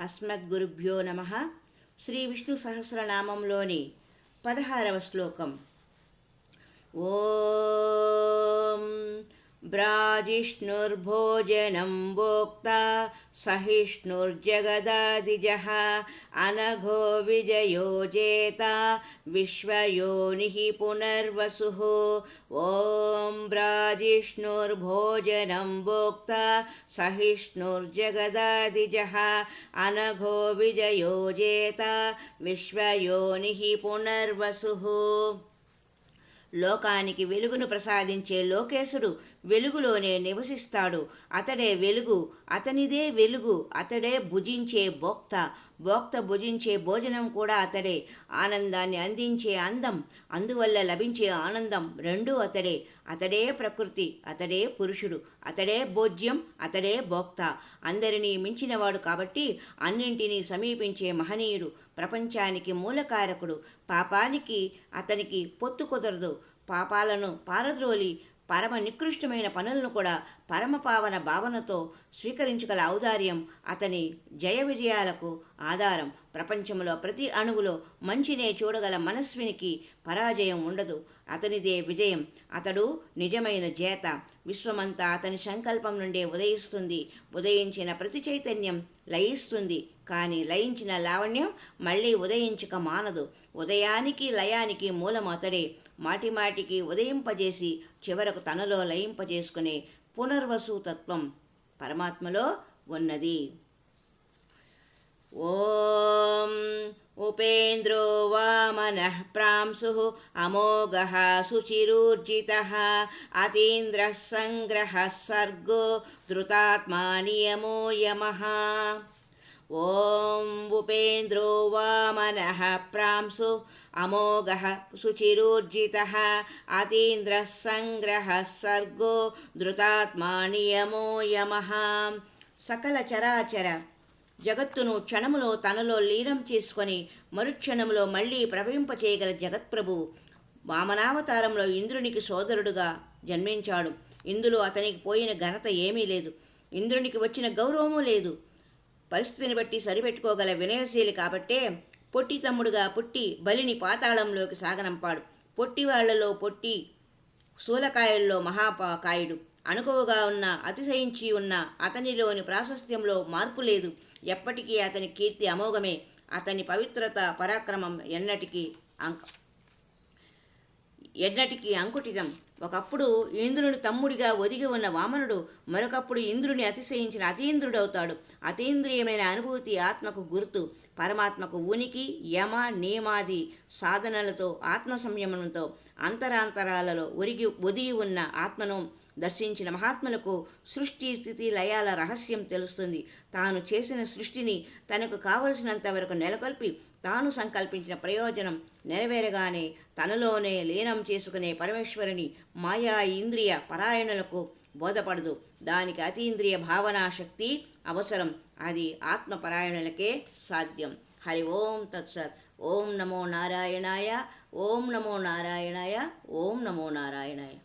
అస్మద్గురుభ్యో నమః. శ్రీ విష్ణు సహస్రనామంలోని 16వ శ్లోకం. ఓం బ్రాజిష్ణుర్భోజనం భోక్తా సహిష్ణుర్జగదాదిజః అనఘో విజయో జేత విశ్వయోనిః పునర్వసుః. ఓం బ్రాజిష్ణుర్భోజనం భోక్తా సహిష్ణుర్జగదాదిజః అనఘో విజయో జేత విశ్వయోనిః పునర్వసుః. లోకానికి వెలుగును ప్రసాదించే లోకేశుడు వెలుగులోనే నివసిస్తాడు. అతడే వెలుగు, అతనిదే వెలుగు, అతడే భుజించే భోక్త, భోక్త భుజించే భోజనం కూడా అతడే. ఆనందాన్ని అందించే అందం, అందువల్ల లభించే ఆనందం రెండూ అతడే. అతడే ప్రకృతి, అతడే పురుషుడు, అతడే భోజ్యం, అతడే భోక్త. అందరినీ మించినవాడు కాబట్టి అన్నింటినీ సమీపించే మహనీయుడు, ప్రపంచానికి మూలకారకుడు. పాపానికి అతనికి పొత్తు కుదరదు. పాపాలను పారద్రోలి పరమ నికృష్టమైన పనులను కూడా పరమపావన భావనతో స్వీకరించగల ఔదార్యం అతని జయ విజయాలకు ఆధారం. ప్రపంచంలో ప్రతి అణువులో మంచినే చూడగల మనస్వినికి పరాజయం ఉండదు. అతనిదే విజయం. అతడు నిజమైన జేత. విశ్వమంతా అతని సంకల్పం నుండే ఉదయిస్తుంది. ఉదయించిన ప్రతి చైతన్యం లయిస్తుంది. కానీ లయించిన లావణ్యం మళ్ళీ ఉదయించక మానదు. ఉదయానికి లయానికి మూలం అతడే. మాటిమాటికి ఉదయింపజేసి చివరకు తనలో లయింపజేసుకునే పునర్వసు తత్వం పరమాత్మలో ఉన్నది. ఓం ఉపేంద్రో వామనః ప్రాంశుః అమోఘః శుచిరూర్జితః అతీంద్రః సంగ్రహः సర్గో ధృతాత్మా నియమో యమః. ఓం ఉపేంద్రో వామనః ప్రాంశుః అమోఘః శుచిరూర్జితః అతీంద్రః సంగ్రహः సర్గో ధృతాత్మా నియమో యమః. సకల చరాచర జగత్తును క్షణములో తనలో లీనం చేసుకొని మరుక్షణములో మళ్ళీ ప్రవహింపచేయగల జగత్ప్రభువు వామనావతారంలో ఇంద్రునికి సోదరుడుగా జన్మించాడు. ఇందులో అతనికి పోయిన ఘనత ఏమీ లేదు. ఇంద్రునికి వచ్చిన గౌరవము లేదు. పరిస్థితిని బట్టి సరిపెట్టుకోగల వినయశీలి కాబట్టే పొట్టి తమ్ముడుగా పుట్టి బలిని పాతాళంలోకి సాగనంపాడు. పొట్టి వాళ్లలో పొట్టి, శూలకాయుల్లో మహాకాయుడు. అణుకువగా ఉన్న, అతిశయించి ఉన్న అతనిలోని ప్రాశస్త్యంలో మార్పు లేదు. ఎప్పటికీ అతని కీర్తి అమోఘమే. అతని పవిత్రత, పరాక్రమం ఎన్నటికీ అంకుటితం. ఒకప్పుడు ఇంద్రుని తమ్ముడిగా ఒదిగి ఉన్న వామనుడు మరొకప్పుడు ఇంద్రుని అతిశయించిన అతీంద్రుడవుతాడు. అతీంద్రియమైన అనుభూతి ఆత్మకు గుర్తు. పరమాత్మకు ఉనికి, యమ, నియమాది సాధనలతో, ఆత్మ సంయమనంతో అంతరాంతరాలలో ఒదిగి ఉన్న ఆత్మను దర్శించిన మహాత్ములకు సృష్టి స్థితి లయాల రహస్యం తెలుస్తుంది. తాను చేసిన సృష్టిని తనకు కావలసినంత వరకు నెలకొల్పి తాను సంకల్పించిన ప్రయోజనం నెరవేరగానే తనలోనే లీనం చేసుకునే పరమేశ్వరుని మాయా ఇంద్రియ పరాయణులకు బోధపడదు. దానికి అతీంద్రియ భావనా శక్తి అవసరం. అది ఆత్మపరాయణులకే సాధ్యం. హరి ఓం తత్సత్. ఓం నమో నారాయణాయ. ఓం నమో నారాయణాయ. ఓం నమో నారాయణాయ.